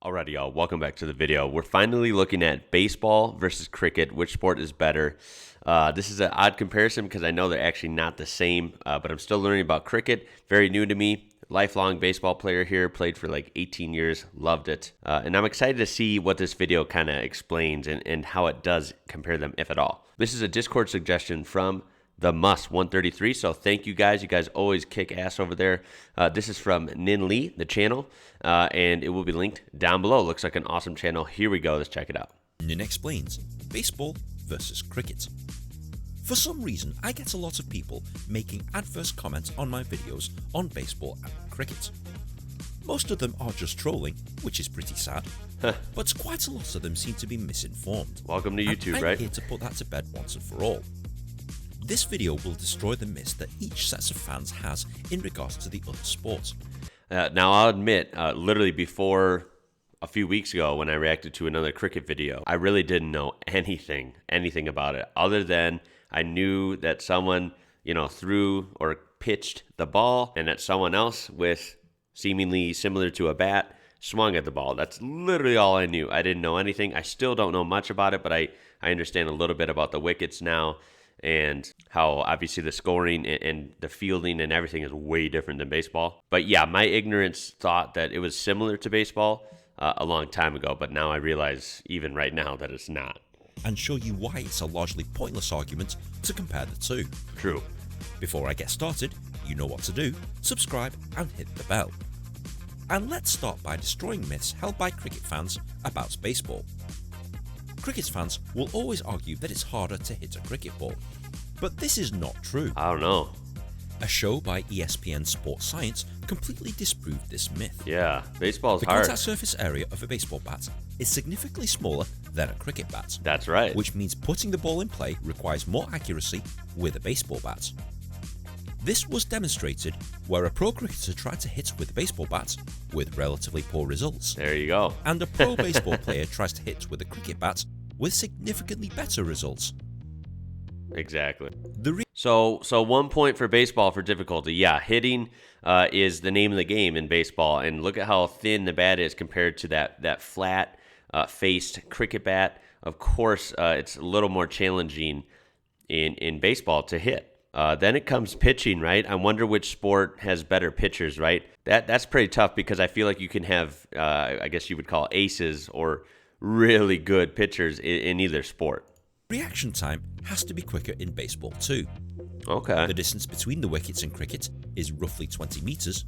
Alrighty, y'all, welcome back to the video. We're finally looking at baseball versus cricket. Which sport is better? This is an odd comparison because I know they're actually not the same, but I'm still learning about cricket. Very new to me. Lifelong baseball player here, played for like 18 years, loved it. And I'm excited to see what this video kind of explains and how it does compare them, if at all. This is a Discord suggestion from the Muss 133. So thank you guys. You guys always kick ass over there. This is from Nin Lee, the channel, and it will be linked down below. Looks like an awesome channel. Here we go. Let's check it out. Nin explains baseball versus cricket. For some reason, I get a lot of people making adverse comments on my videos on baseball and cricket. Most of them are just trolling, which is pretty sad, but quite a lot of them seem to be misinformed. Welcome to YouTube, I'm right? here to put that to bed once and for all. This video will destroy the myths that each set of fans has in regards to the other sport. Now, I'll admit, literally before a few weeks ago when I reacted to another cricket video, I really didn't know anything about it, other than I knew that someone, threw or pitched the ball and that someone else with seemingly similar to a bat swung at the ball. That's literally all I knew. I didn't know anything. I still don't know much about it, but I understand a little bit about the wickets now and how obviously the scoring and the fielding and everything is way different than baseball. But yeah, my ignorance thought that it was similar to baseball a long time ago, but now I realize even right now that it's not. And show you why it's a largely pointless argument to compare the two. True. Before I get started, you know what to do. Subscribe and hit the bell. And let's start by destroying myths held by cricket fans about baseball. Cricket fans will always argue that it's harder to hit a cricket ball. But this is not true. I don't know. A show by ESPN Sports Science completely disproved this myth. Yeah, baseball's The hard. contact surface area of a baseball bat is significantly smaller than a cricket bat. That's right. Which means putting the ball in play requires more accuracy with a baseball bat. This was demonstrated where a pro cricketer tried to hit with a baseball bat with relatively poor results, There you go. and a pro baseball player tries to hit with a cricket bat with significantly better results. Exactly. The So 1 point for baseball for difficulty. Yeah, hitting is the name of the game in baseball, and look at how thin the bat is compared to that flat faced cricket bat. Of course, it's a little more challenging in baseball to hit. Then it comes pitching, right? I wonder which sport has better pitchers, right? That's pretty tough because I feel like you can have, I guess you would call aces or really good pitchers in either sport. reaction time has to be quicker in baseball too. Okay. The distance between the wickets in cricket is roughly 20 meters.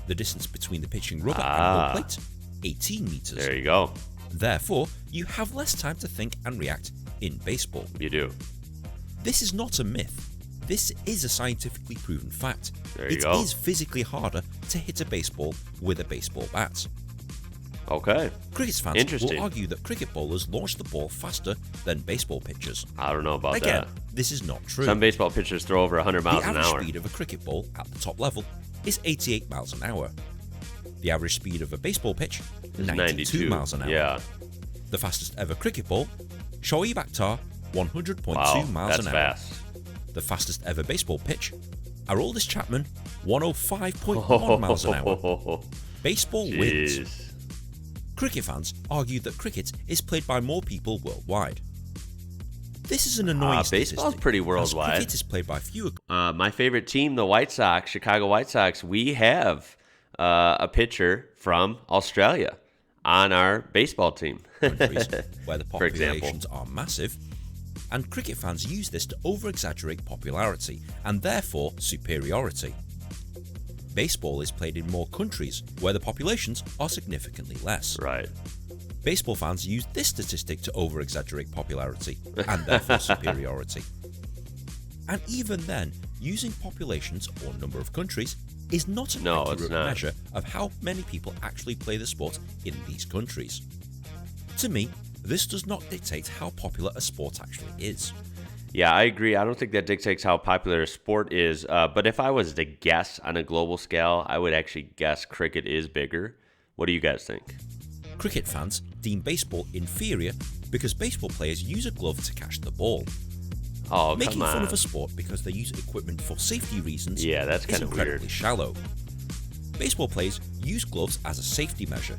The distance between the pitching rubber and home plate, 18 meters. There you go. Therefore, you have less time to think and react in baseball. You do. This is not a myth. This is a scientifically proven fact. There you It go. is physically harder to hit a baseball with a baseball bat. Okay. Cricket fans Interesting. will argue that cricket bowlers launch the ball faster than baseball pitchers. I don't know about Again, that. this is not true. Some baseball pitchers throw over 100 The miles an average hour. speed of a cricket ball at the top level is 88 miles an hour. The average speed of a baseball pitch is 92 miles an hour. Yeah. The fastest ever cricket ball, Shoaib Akhtar, 100.2 Wow, miles that's an hour. fast. The fastest ever baseball pitch, Aroldis Chapman, 105.1 miles an hour. Baseball wins. Jeez. Cricket fans argue that cricket is played by more people worldwide. This is an annoying statistic. baseball's pretty as worldwide. Cricket is played by fewer. My favorite team, the White Sox, Chicago White Sox, we have a pitcher from Australia on our baseball team. countries where the For example. populations are massive, and cricket fans use this to over-exaggerate popularity and therefore superiority. Baseball is played in more countries where the populations are significantly less. Right. Baseball fans use this statistic to over-exaggerate popularity and therefore superiority. And even then, using populations or number of countries is not an No, it's accurate not. measure of how many people actually play the sport in these countries. To me, this does not dictate how popular a sport actually is. Yeah, I agree. I don't think that dictates how popular a sport is. But if I was to guess on a global scale, I would actually guess cricket is bigger. What do you guys think? Cricket fans deem baseball inferior because baseball players use a glove to catch the ball. Oh, Making come fun on. of a sport because they use equipment for safety reasons Yeah, that's is kind of incredibly weird. shallow. Baseball players use gloves as a safety measure.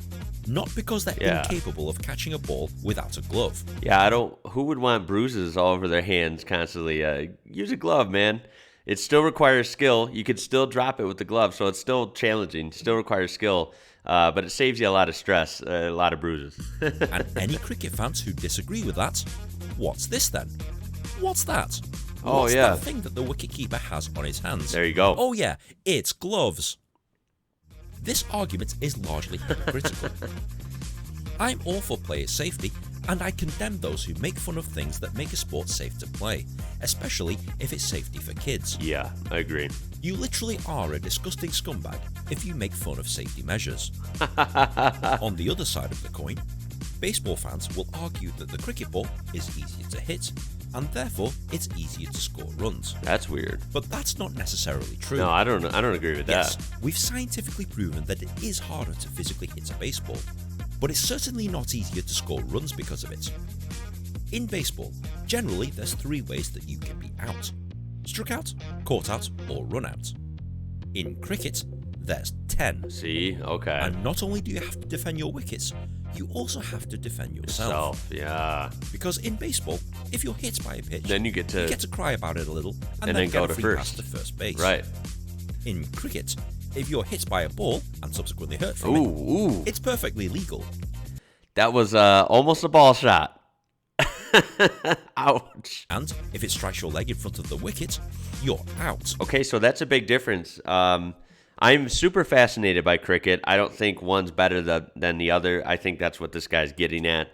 not because they're incapable of catching a ball without a glove. Yeah, who would want bruises all over their hands constantly? Use a glove, man. It still requires skill. You could still drop it with the glove, so it's still challenging. Still requires skill, but it saves you a lot of stress, a lot of bruises. And any cricket fans who disagree with that, what's this then? What's that? What's that thing that the wicketkeeper has on his hands? There you go. Oh yeah, it's gloves. This argument is largely hypocritical. I'm all for player safety, and I condemn those who make fun of things that make a sport safe to play, especially if it's safety for kids. Yeah, I agree. You literally are a disgusting scumbag if you make fun of safety measures. On the other side of the coin, baseball fans will argue that the cricket ball is easier to hit, and therefore it's easier to score runs. That's weird. But that's not necessarily true. No, I don't agree with Yes, that. we've scientifically proven that it is harder to physically hit a baseball, but it's certainly not easier to score runs because of it. In baseball, generally there's 3 ways that you can be out: struck out, caught out, or run out. In cricket, there's 10. See? Okay. And not only do you have to defend your wickets, you also have to defend yourself. Yeah. Because in baseball, if you're hit by a pitch, Then you get to cry about it a little and then get go a to free first. pass to first base. Right. In cricket, if you're hit by a ball and subsequently hurt from Ooh. it's perfectly legal. That was almost a ball shot. Ouch. And if it strikes your leg in front of the wicket, you're out. Okay, so that's a big difference. I'm super fascinated by cricket. I don't think one's better than the other. I think that's what this guy's getting at.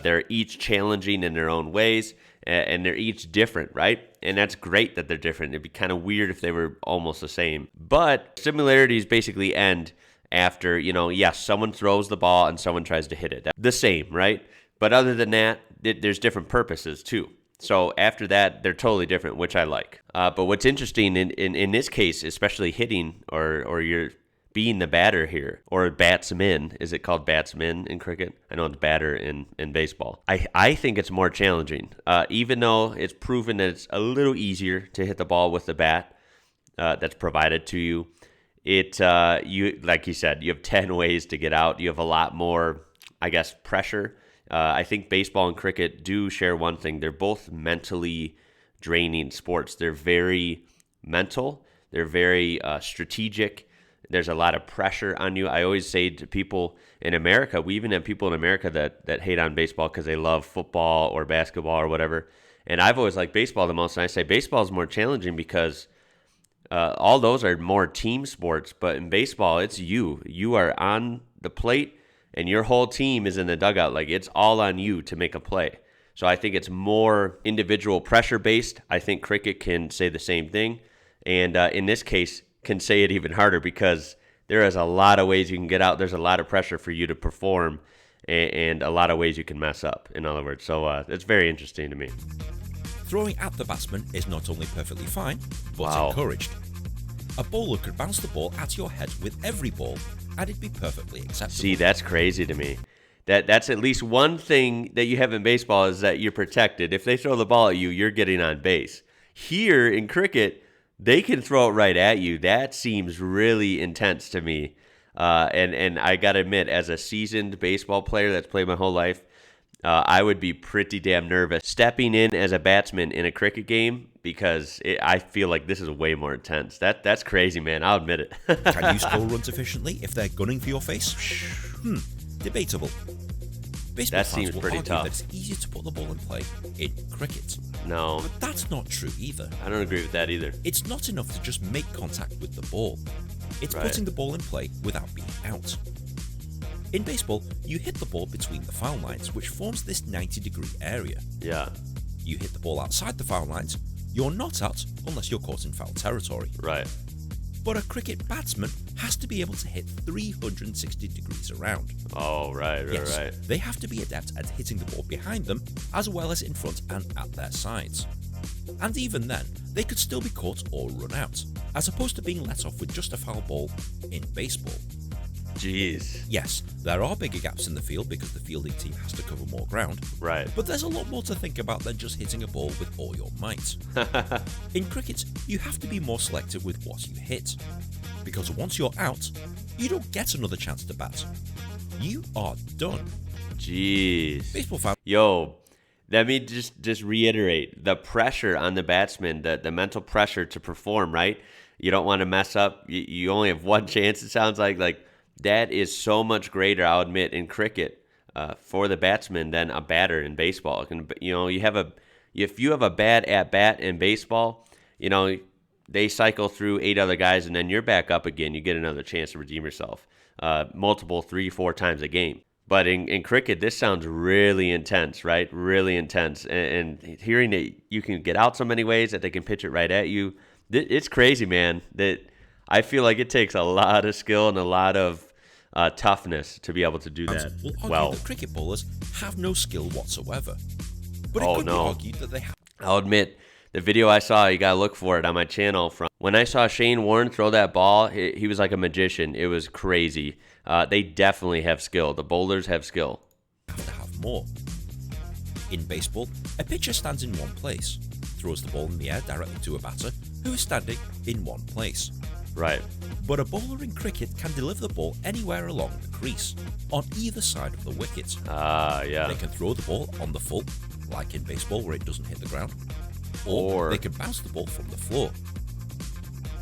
They're each challenging in their own ways, and they're each different, right? And that's great that they're different. It'd be kind of weird if they were almost the same. But similarities basically end after, yes, someone throws the ball and someone tries to hit it. The same, right? But other than that, there's different purposes too. So after that, they're totally different, which I like. But what's interesting in this case, especially hitting or you're being the batter here, or batsman, is it called batsman in cricket? I know it's batter in baseball. I think it's more challenging. Even though it's proven that it's a little easier to hit the ball with the bat that's provided to you, you like you said, you have 10 ways to get out. You have a lot more, I guess, pressure. I think baseball and cricket do share one thing. They're both mentally draining sports. They're very mental. They're very strategic. There's a lot of pressure on you. I always say to people in America, we even have people in America that hate on baseball because they love football or basketball or whatever. And I've always liked baseball the most. And I say baseball is more challenging because all those are more team sports. But in baseball, it's you. You are on the plate. And your whole team is in the dugout. Like, it's all on you to make a play. So I think it's more individual pressure based. I think cricket can say the same thing. And in this case, can say it even harder because there is a lot of ways you can get out. There's a lot of pressure for you to perform and a lot of ways you can mess up, in other words. So it's very interesting to me. Throwing at the batsman is not only perfectly fine, but encouraged. A bowler could bounce the ball at your head with every ball, and it'd be perfectly acceptable. See, that's crazy to me. That's at least one thing that you have in baseball is that you're protected. If they throw the ball at you, you're getting on base. Here in cricket, they can throw it right at you. That seems really intense to me. And I got to admit, as a seasoned baseball player that's played my whole life, I would be pretty damn nervous stepping in as a batsman in a cricket game because I feel like this is way more intense. That's crazy, man. I'll admit it. Can you score runs efficiently if they're gunning for your face? Debatable. Baseball That fans seems will pretty argue tough. that it's easier to put the ball in play in cricket. No, But that's not true either. I don't agree with that either. It's not enough to just make contact with the ball. It's Right. putting the ball in play without being out. In baseball, you hit the ball between the foul lines, which forms this 90-degree area. Yeah, You hit the ball outside the foul lines, you're not out unless you're caught in foul territory. right. But a cricket batsman has to be able to hit 360 degrees around. Oh, right. Yes, they have to be adept at hitting the ball behind them, as well as in front and at their sides. And even then, they could still be caught or run out, as opposed to being let off with just a foul ball in baseball. Jeez. Yes, there are bigger gaps in the field because the fielding team has to cover more ground, Right. but there's a lot more to think about than just hitting a ball with all your might. In cricket, you have to be more selective with what you hit, because once you're out, you don't get another chance to bat. you are done. Jeez. Baseball fan. Yo, let me just reiterate the pressure on the batsman, the mental pressure to perform, right? You don't want to mess up. You only have one chance, it sounds like that is so much greater, I'll admit, in cricket for the batsman than a batter in baseball. If you have a bad at bat in baseball, they cycle through 8 other guys and then you're back up again. You get another chance to redeem yourself, multiple 3-4 times a game. But in cricket, this sounds really intense, right? Really intense. And hearing that you can get out so many ways, that they can pitch it right at you, it's crazy, man. That I feel like it takes a lot of skill and a lot of toughness to be able to do that Will argue well. that cricket bowlers have no skill whatsoever. But it Oh, could be no. argued that they have. I'll admit, the video I saw, you got to look for it on my channel. From when I saw Shane Warne throw that ball, he was like a magician. It was crazy. They definitely have skill. The bowlers have skill. Have to have more. In baseball, a pitcher stands in one place, throws the ball in the air directly to a batter who is standing in one place. Right. But a bowler in cricket can deliver the ball anywhere along the crease, on either side of the wicket. Yeah. They can throw the ball on the full, like in baseball where it doesn't hit the ground, Or they can bounce the ball from the floor.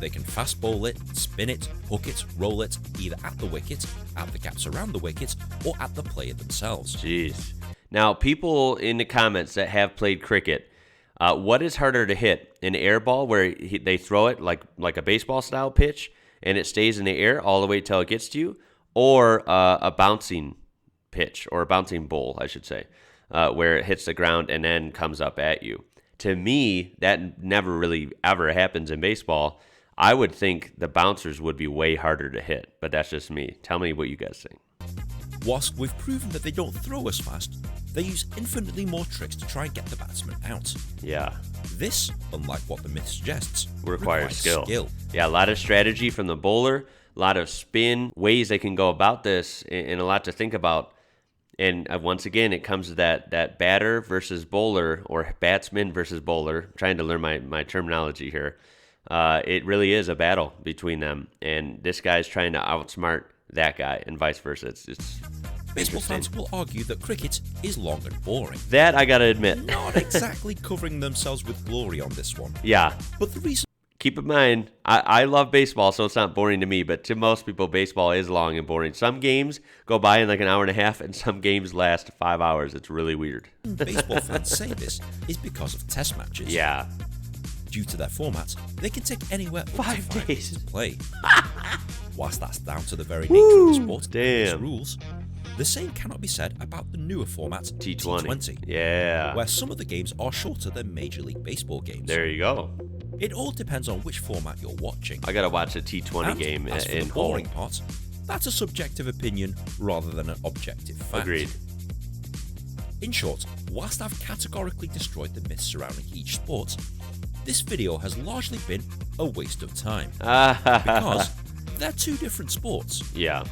They can fast bowl it, spin it, hook it, roll it, either at the wicket, at the gaps around the wicket, or at the player themselves. Jeez. Now, people in the comments that have played cricket, what is harder to hit? An air ball where they throw it like a baseball style pitch and it stays in the air all the way till it gets to you, or a bouncing pitch, or a bouncing bowl, I should say, where it hits the ground and then comes up at you? To me, that never really ever happens in baseball. I would think the bouncers would be way harder to hit, but that's just me. Tell me what you guys think. Whilst we've proven that they don't throw as fast, they use infinitely more tricks to try and get the batsman out. Yeah. This, unlike what the myth suggests, Requires skill. Yeah, a lot of strategy from the bowler, a lot of spin, ways they can go about this, and a lot to think about. And once again, it comes to that batter versus bowler, or batsman versus bowler. I'm trying to learn my terminology here. It really is a battle between them, and this guy's trying to outsmart that guy, and vice versa. It's Baseball fans will argue that cricket is long and boring. that I gotta admit. Not exactly covering themselves with glory on this one. Yeah. But the reason Keep in mind, I love baseball, so it's not boring to me, but to most people, baseball is long and boring. Some games go by in like an hour and a half, and some games last 5 hours. It's really weird. baseball fans say this is because of test matches. Yeah. Due to their format, they can take anywhere up to 5 days to play. Whilst that's down to the very nature of the sport and its damn. rules, the same cannot be said about the newer format, T20. Yeah. where some of the games are shorter than Major League Baseball games. There you go. It all depends on which format you're watching. I gotta watch a T20 And game as for in the whole. boring part, that's a subjective opinion rather than an objective fact. Agreed. In short, whilst I've categorically destroyed the myths surrounding each sport, this video has largely been a waste of time. Because they're two different sports. Yeah.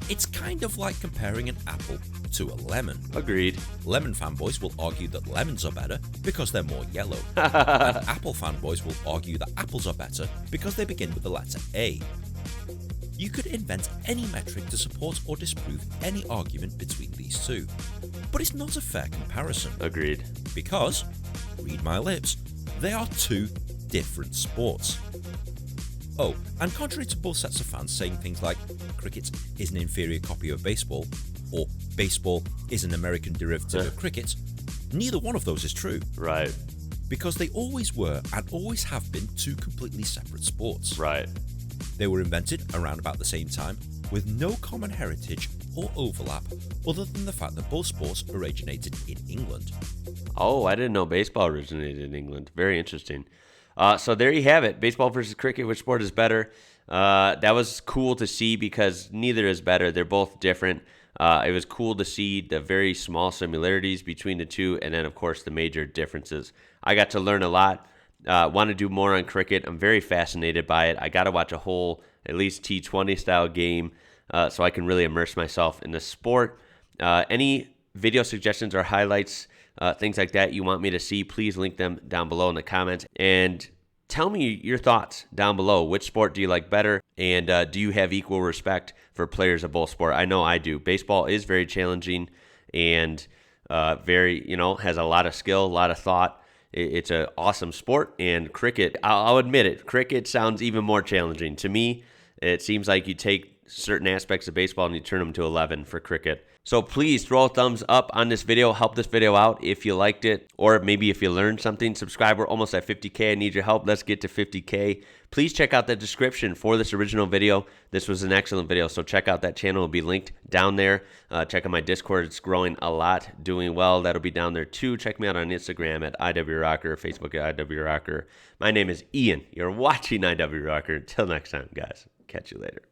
It's kind of like comparing an apple to a lemon. Agreed. Lemon fanboys will argue that lemons are better because they're more yellow. And apple fanboys will argue that apples are better because they begin with the letter A. You could invent any metric to support or disprove any argument between these two. But it's not a fair comparison. Agreed. Because, read my lips, they are two different sports. Oh, and contrary to both sets of fans saying things like cricket is an inferior copy of baseball, or baseball is an American derivative of cricket, neither one of those is true. Right. Because they always were and always have been two completely separate sports. Right. They were invented around about the same time, with no common heritage or overlap, other than the fact that both sports originated in England. Oh, I didn't know baseball originated in England. Very interesting. So there you have it. Baseball versus cricket. Which sport is better? That was cool to see because neither is better. They're both different. It was cool to see the very small similarities between the two, and then, of course, the major differences. I got to learn a lot. Want to do more on cricket. I'm very fascinated by it. I got to watch a whole, at least T20 style game so I can really immerse myself in the sport. Any video suggestions or highlights, things like that you want me to see, please link them down below in the comments. And tell me your thoughts down below. Which sport do you like better? And do you have equal respect for players of both sport. I know I do. Baseball is very challenging and very, has a lot of skill, a lot of thought. It's an awesome sport. And cricket, I'll admit it, cricket sounds even more challenging. To me, it seems like you take certain aspects of baseball and you turn them to 11 for cricket. So please throw a thumbs up on this video. Help this video out if you liked it, or maybe if you learned something. Subscribe. We're almost at 50K. I need your help. Let's get to 50K. Please check out the description for this original video. This was an excellent video, so check out that channel. It'll be linked down there. Check out my Discord. It's growing a lot, doing well. That'll be down there too. Check me out on Instagram at IWrocker, Facebook at IWrocker. My name is Ian. You're watching IWrocker. Until next time, guys. Catch you later.